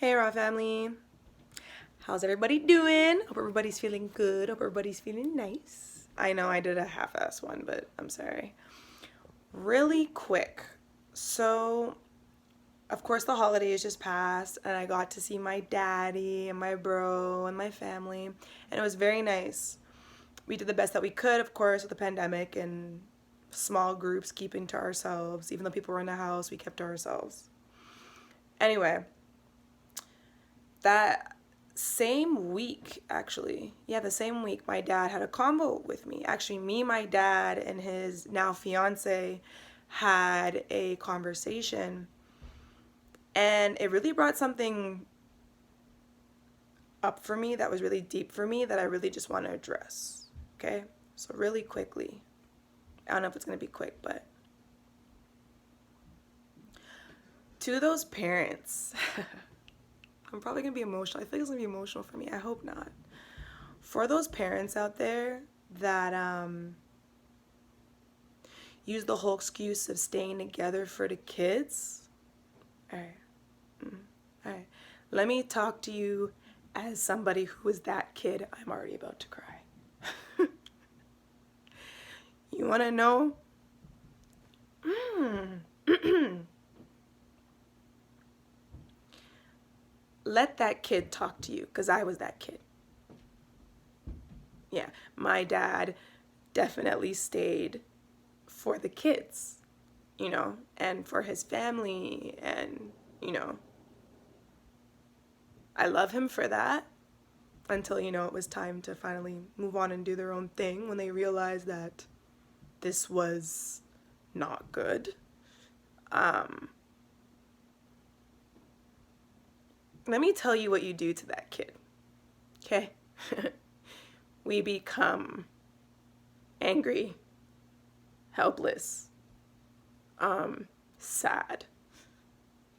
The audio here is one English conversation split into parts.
Hey, Raw family. How's everybody doing? Hope everybody's feeling good. Hope everybody's feeling nice. I know I did a half-ass one, but I'm sorry. Really quick. So, of course, the holidays just passed, and I got to see my daddy and my bro and my family, and it was very nice. We did the best that we could, of course, with the pandemic and small groups, keeping to ourselves. Even though people were in the house, we kept to ourselves. Anyway, that same week, actually, yeah, the same week, my dad had a combo with me. Actually, me, my dad, and his now fiance had a conversation, and it really brought something up for me that was really deep for me that I really just want to address. Okay, so really quickly, I don't know if it's gonna be quick, but to those parents, I'm probably gonna be emotional. I think it's gonna be emotional for me. I hope not. For those parents out there that use the whole excuse of staying together for the kids, all right, all right. Let me talk to you as somebody who was that kid. I'm already about to cry. You want to know? Let that kid talk to you, because I was that kid. Yeah, my dad definitely stayed for the kids, and for his family, and, I love him for that until, it was time to finally move on and do their own thing when they realized that this was not good. Let me tell you what you do to that kid, okay? We become angry, helpless, sad.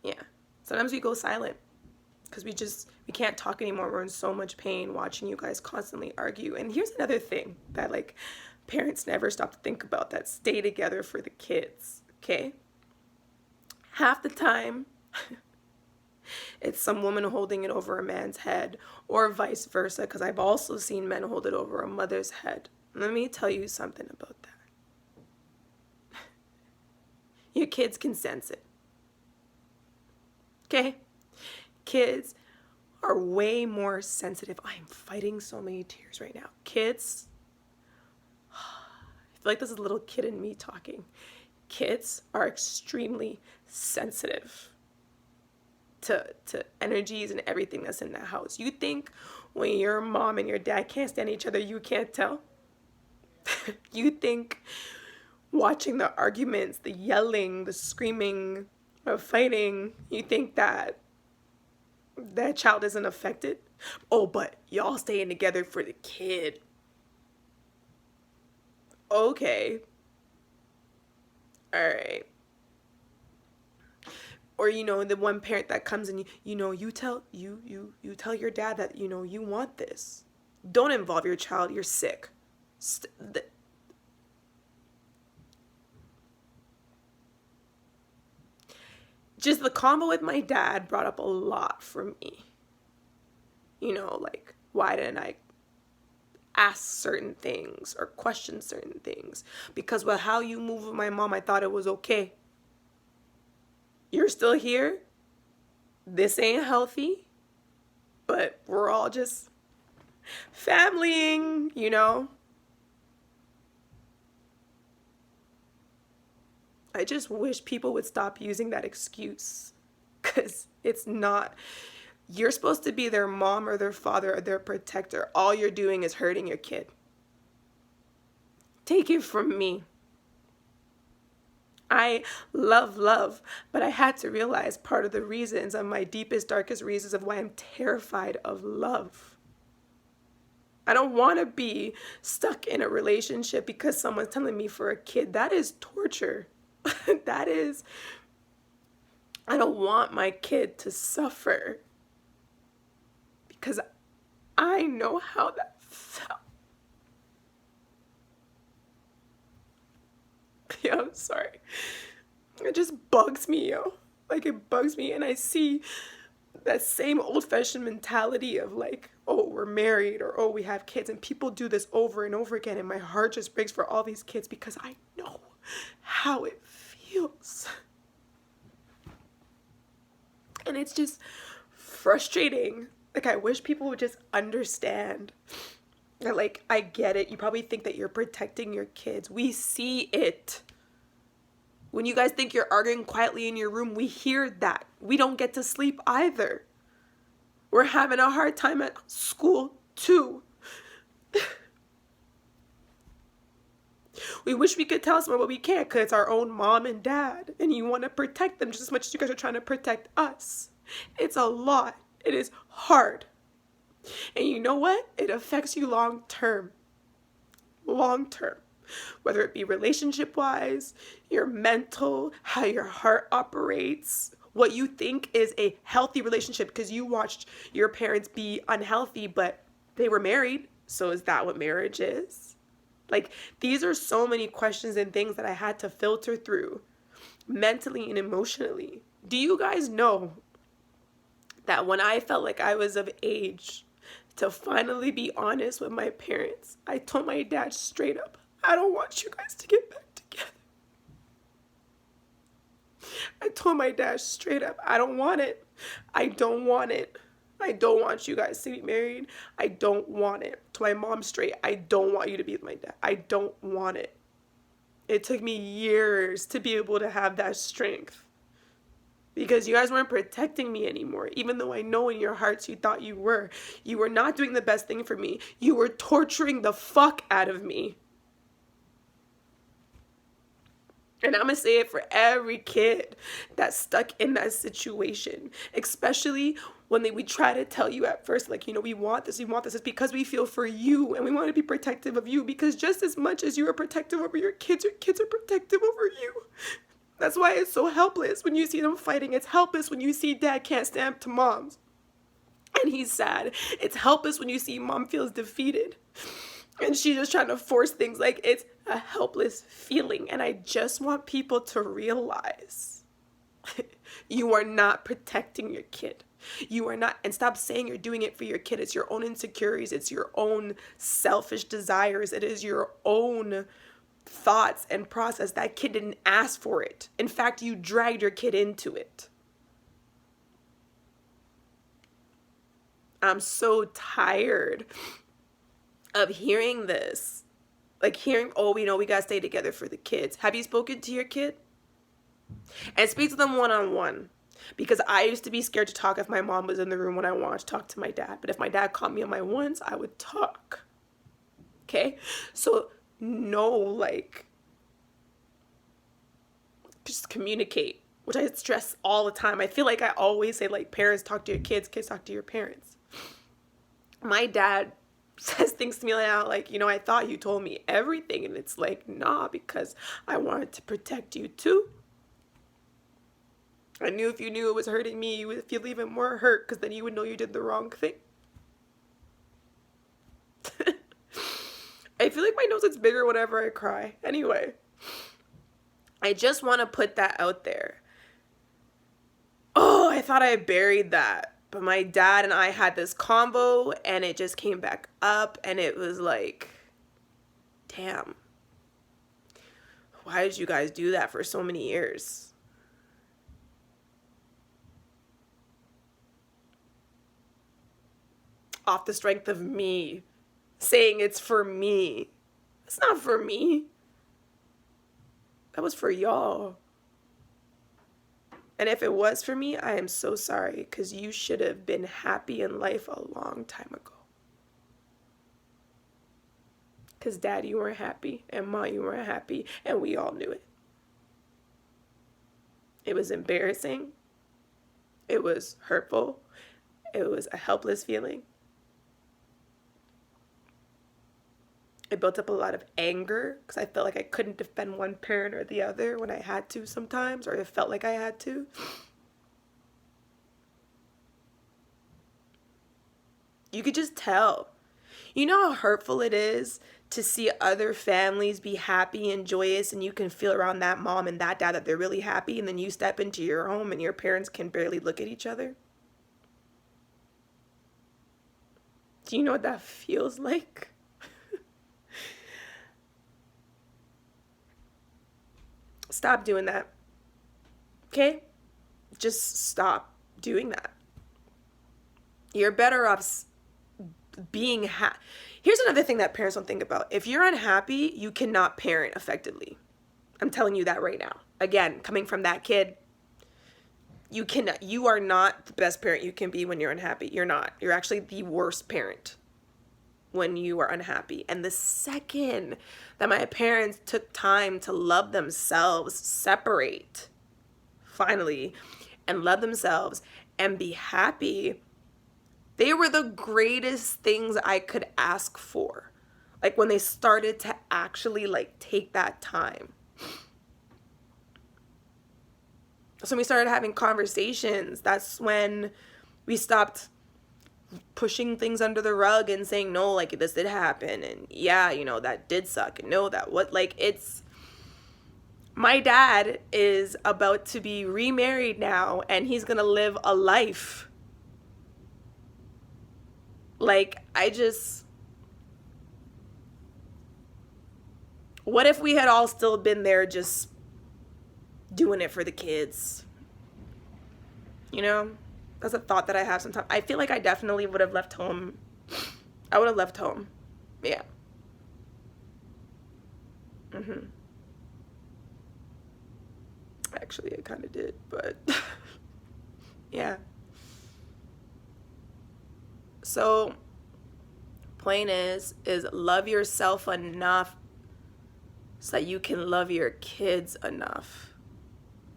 Yeah. Sometimes we go silent because we can't talk anymore. We're in so much pain watching you guys constantly argue. And here's another thing that parents never stop to think about, that stay together for the kids, okay? Half the time it's some woman holding it over a man's head, or vice versa, because I've also seen men hold it over a mother's head. Let me tell you something about that. Your kids can sense it. Okay? Kids are way more sensitive. I am fighting so many tears right now. Kids, I feel like this is a little kid in me talking. Kids are extremely sensitive to energies and everything that's in the house. You think when your mom and your dad can't stand each other, you can't tell? You think watching the arguments, the yelling, the screaming, the fighting, you think that child isn't affected? Oh, but y'all staying together for the kid. Okay. All right. Or the one parent that comes and you tell your dad that you want this. Don't involve your child. You're sick. Just the combo with my dad brought up a lot for me. Why didn't I ask certain things or question certain things? Because with how you move with my mom, I thought it was okay. You're still here. This ain't healthy. But we're all just familying, I just wish people would stop using that excuse, because it's not. You're supposed to be their mom or their father or their protector. All you're doing is hurting your kid. Take it from me. I love, but I had to realize part of the reasons, of my deepest, darkest reasons of why I'm terrified of love. I don't want to be stuck in a relationship because someone's telling me for a kid. That is torture. That is, I don't want my kid to suffer, because I know how that felt. Yeah, I'm sorry. It just bugs me, yo. It bugs me, and I see that same old-fashioned mentality of like, oh, we're married, or oh, we have kids, and people do this over and over again, and my heart just breaks for all these kids because I know how it feels. And it's just frustrating. Like, I wish people would just understand that, like, I get it. You probably think that you're protecting your kids. We see it. When you guys think you're arguing quietly in your room, we hear that. We don't get to sleep either. We're having a hard time at school too. We wish we could tell someone, but we can't because it's our own mom and dad. And you want to protect them just as much as you guys are trying to protect us. It's a lot. It is hard. And you know what? It affects you long term. Long term. Whether it be relationship-wise, your mental, how your heart operates, what you think is a healthy relationship because you watched your parents be unhealthy, but they were married. So is that what marriage is? Like, these are so many questions and things that I had to filter through mentally and emotionally. Do you guys know that when I felt like I was of age to finally be honest with my parents, I told my dad straight up, I don't want you guys to get back together. I told my dad straight up, I don't want it. I don't want it. I don't want you guys to be married. I don't want it. To my mom straight, I don't want you to be with my dad. I don't want it. It took me years to be able to have that strength because you guys weren't protecting me anymore. Even though I know in your hearts you thought you were. You were not doing the best thing for me. You were torturing the fuck out of me. And I'm going to say it for every kid that's stuck in that situation, especially when we try to tell you at first, like, you know, we want this. It's because we feel for you and we want to be protective of you, because just as much as you are protective over your kids are protective over you. That's why it's so helpless when you see them fighting. It's helpless when you see dad can't stand up to moms and he's sad. It's helpless when you see mom feels defeated and she's just trying to force things. Like, it's a helpless feeling. And I just want people to realize you are not protecting your kid. You are not. And stop saying you're doing it for your kid. It's your own insecurities. It's your own selfish desires. It is your own thoughts and process. That kid didn't ask for it. In fact, you dragged your kid into it. I'm so tired of hearing this. Like, hearing, oh, we know we gotta stay together for the kids. Have you spoken to your kid? And speak to them one-on-one. Because I used to be scared to talk if my mom was in the room when I wanted to talk to my dad. But if my dad caught me on my ones, I would talk. Okay? So, no, like, just communicate. Which I stress all the time. I feel like I always say, like, parents talk to your kids, kids talk to your parents. My dad says things to me like, you know, I thought you told me everything. And it's like, nah, because I wanted to protect you too. I knew if you knew it was hurting me, you would feel even more hurt, because then you would know you did the wrong thing. I feel like my nose is bigger whenever I cry. Anyway, I just want to put that out there. Oh, I thought I buried that. But my dad and I had this convo and it just came back up and it was like, damn, why did you guys do that for so many years? Off the strength of me saying it's for me. It's not for me. That was for y'all. And if it was for me, I am so sorry, because you should have been happy in life a long time ago. Because Dad, you weren't happy, and Mom, you weren't happy, and we all knew it. It was embarrassing. It was hurtful. It was a helpless feeling. It built up a lot of anger because I felt like I couldn't defend one parent or the other when I had to sometimes, or it felt like I had to. You could just tell. You know how hurtful it is to see other families be happy and joyous, and you can feel around that mom and that dad that they're really happy, and then you step into your home and your parents can barely look at each other? Do you know what that feels like? Stop doing that. Okay? Just stop doing that. You're better off being happy. Here's another thing that parents don't think about. If you're unhappy, you cannot parent effectively. I'm telling you that right now. Again, coming from that kid, you are not the best parent you can be when you're unhappy. You're not. You're actually the worst parent when you are unhappy. And the second that my parents took time to love themselves, separate, finally, and love themselves and be happy, they were the greatest things I could ask for. Like when they started to actually like take that time. So when we started having conversations, that's when we stopped pushing things under the rug and saying, no, like this did happen. And yeah, you know, that did suck. And no, that what, like it's, my dad is about to be remarried now and he's going to live a life. Like, what if we had all still been there just doing it for the kids? You know, that's a thought that I have sometimes. I feel like I definitely would have left home. I would have left home. Yeah. Actually, I kind of did, but yeah. So, point is love yourself enough so that you can love your kids enough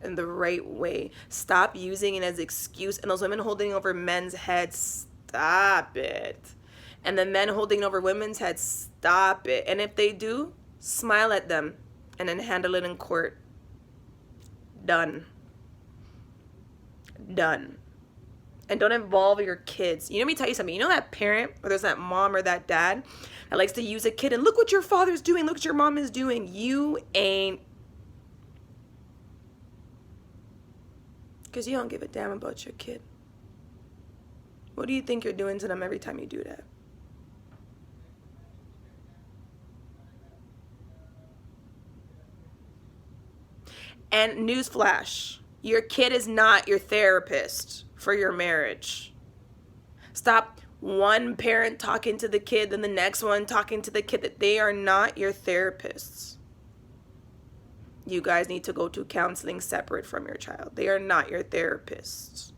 in the right way. Stop using it as excuse. And those women holding over men's heads, stop it. And the men holding over women's heads, stop it. And if they do, smile at them and then handle it in court. Done. Done. And don't involve your kids. You know, let me tell you something. You know that parent, or there's that mom or that dad that likes to use a kid and look what your father's doing, look what your mom is doing. You ain't. Because you don't give a damn about your kid. What do you think you're doing to them every time you do that? And newsflash, your kid is not your therapist for your marriage. Stop one parent talking to the kid and the next one talking to the kid. That they are not your therapists. You guys need to go to counseling separate from your child. They are not your therapists.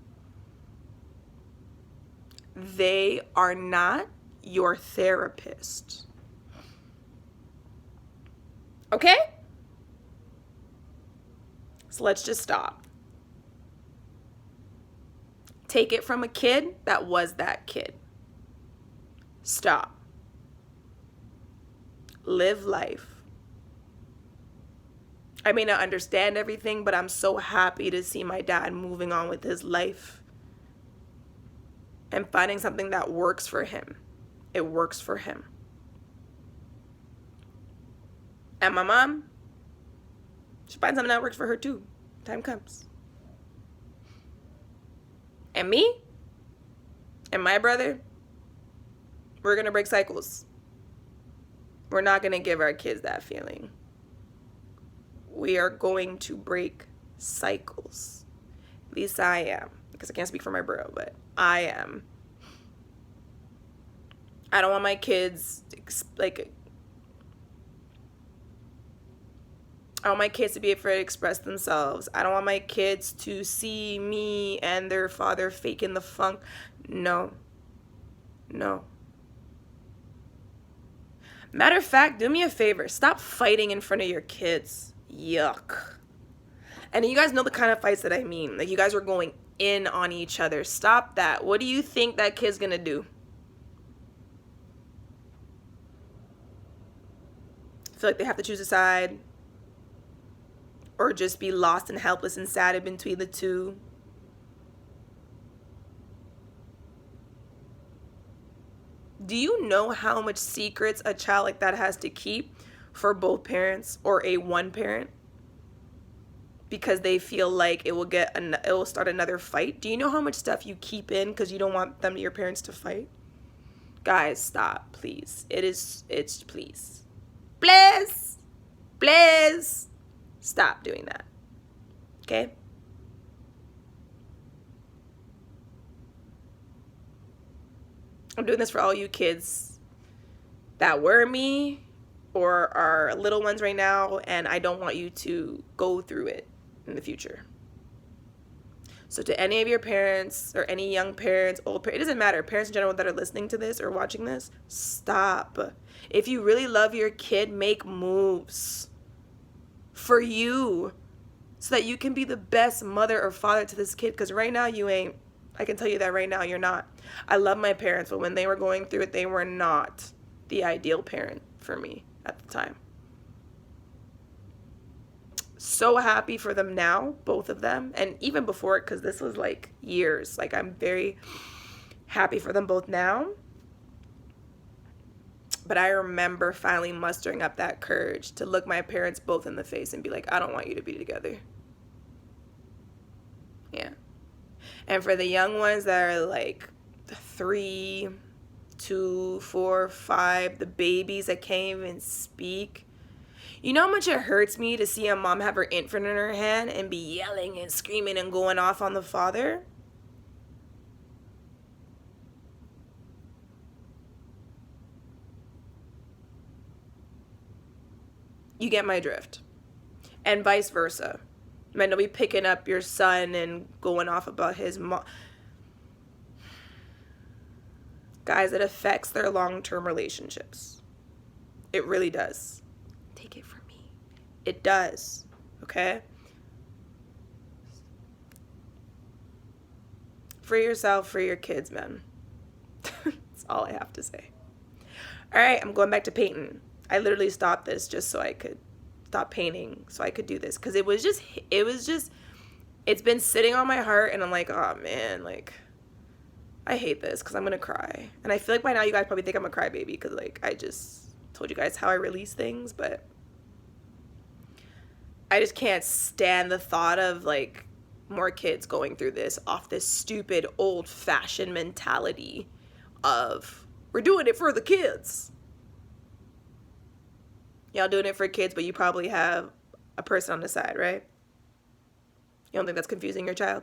They are not your therapist. Okay? So let's just stop. Take it from a kid that was that kid. Stop. Live life. I may not understand everything, but I'm so happy to see my dad moving on with his life and finding something that works for him. It works for him. And my mom, she'll find something that works for her too. Time comes. And me and my brother, we're going to break cycles. We're not going to give our kids that feeling. We are going to break cycles. At least I am. Because I can't speak for my bro, but I am. I don't want my kids I want my kids to be afraid to express themselves. I don't want my kids to see me and their father faking the funk. No. No. Matter of fact, do me a favor. Stop fighting in front of your kids. Yuck. And you guys know the kind of fights that I mean. Like, you guys are going in on each other. Stop that. What do you think that kid's gonna do? Feel like they have to choose a side? Or just be lost and helpless and sad in between the two? Do you know how much secrets a child like that has to keep for both parents or a one parent? Because they feel like it will start another fight. Do you know how much stuff you keep in because you don't want your parents to fight? Guys, stop, please. It's please. Please stop doing that. Okay? I'm doing this for all you kids that were me or are little ones right now, and I don't want you to go through it in the future. So to any of your parents or any young parents, old parents, it doesn't matter, parents in general that are listening to this or watching this, stop. If you really love your kid, make moves for you so that you can be the best mother or father to this kid, because right now you ain't. I can tell you that right now you're not. I love my parents, but when they were going through it, they were not the ideal parent for me at the time. So happy for them now, both of them, and even before it, because this was like years. Like, I'm very happy for them both now. But I remember finally mustering up that courage to look my parents both in the face and be like, I don't want you to be together. Yeah. And for the young ones that are like 3, 2, 4, 5, the babies that can't even speak, you know how much it hurts me to see a mom have her infant in her hand and be yelling and screaming and going off on the father? You get my drift. And vice versa. Men, don't be picking up your son and going off about his mom. Guys, it affects their long-term relationships. It really does. Take it from me. It does. Okay? Free yourself, free your kids, man. That's all I have to say. All right, I'm going back to painting. I literally stopped this just so I could stop painting, so I could do this, because it's been sitting on my heart, and I'm like, oh man, like, I hate this because I'm gonna cry. And I feel like by now you guys probably think I'm a crybaby because, like, I just told you guys how I release things, but I just can't stand the thought of, like, more kids going through this off this stupid old-fashioned mentality of, we're doing it for the kids. Y'all doing it for kids, but you probably have a person on the side, right? You don't think that's confusing your child?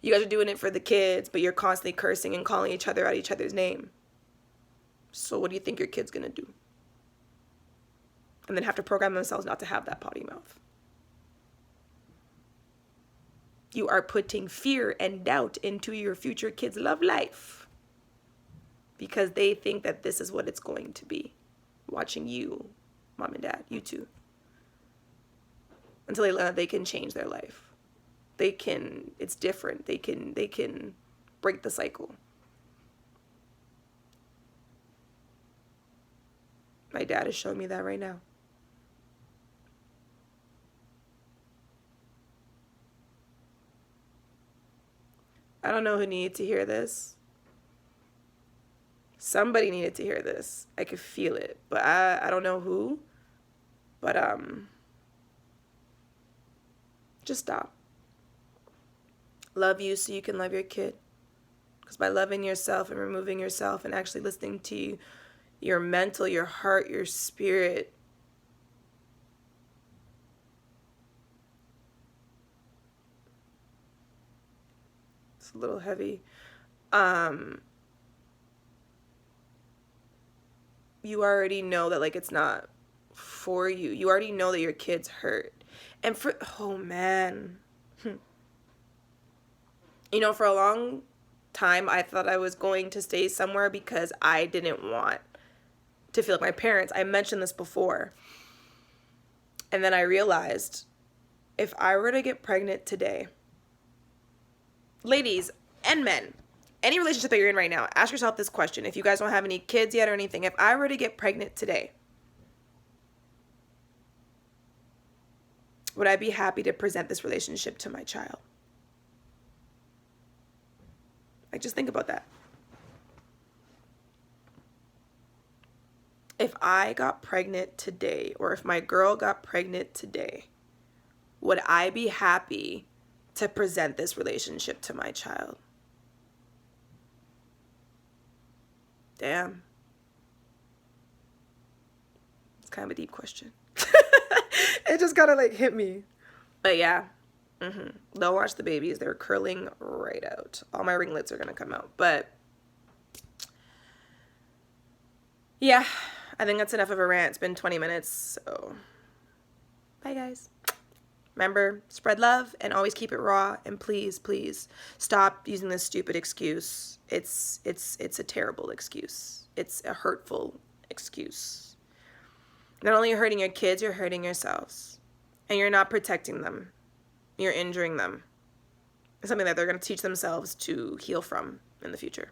You guys are doing it for the kids, but you're constantly cursing and calling each other out each other's name. So what do you think your kid's gonna do? And then have to program themselves not to have that potty mouth. You are putting fear and doubt into your future kids' love life because they think that this is what it's going to be. Watching you, mom and dad, you two, until they learn that they can change their life. They can, it's different. They can break the cycle. My dad is showing me that right now. I don't know who needed to hear this. Somebody needed to hear this. I could feel it, but I don't know who. But just stop. Love you so you can love your kid. Because by loving yourself and removing yourself and actually listening to your mental, your heart, your spirit, it's a little heavy. You already know that, like, it's not for you. You already know that your kid's hurt. And oh man. You know, for a long time, I thought I was going to stay somewhere because I didn't want to feel like my parents. I mentioned this before. And then I realized, if I were to get pregnant today, ladies and men, any relationship that you're in right now, ask yourself this question. If you guys don't have any kids yet or anything, if I were to get pregnant today, would I be happy to present this relationship to my child? Like, just think about that. If I got pregnant today, or if my girl got pregnant today, would I be happy to present this relationship to my child? Damn. It's kind of a deep question. It just kind of like hit me. But yeah. Don't watch the babies. They're curling right out. All my ringlets are going to come out. But yeah, I think that's enough of a rant. It's been 20 minutes. So bye, guys. Remember, spread love and always keep it raw. And please, please stop using this stupid excuse. It's a terrible excuse. It's a hurtful excuse. Not only are you hurting your kids, you're hurting yourselves. And you're not protecting them. You're injuring them. It's something that they're going to teach themselves to heal from in the future.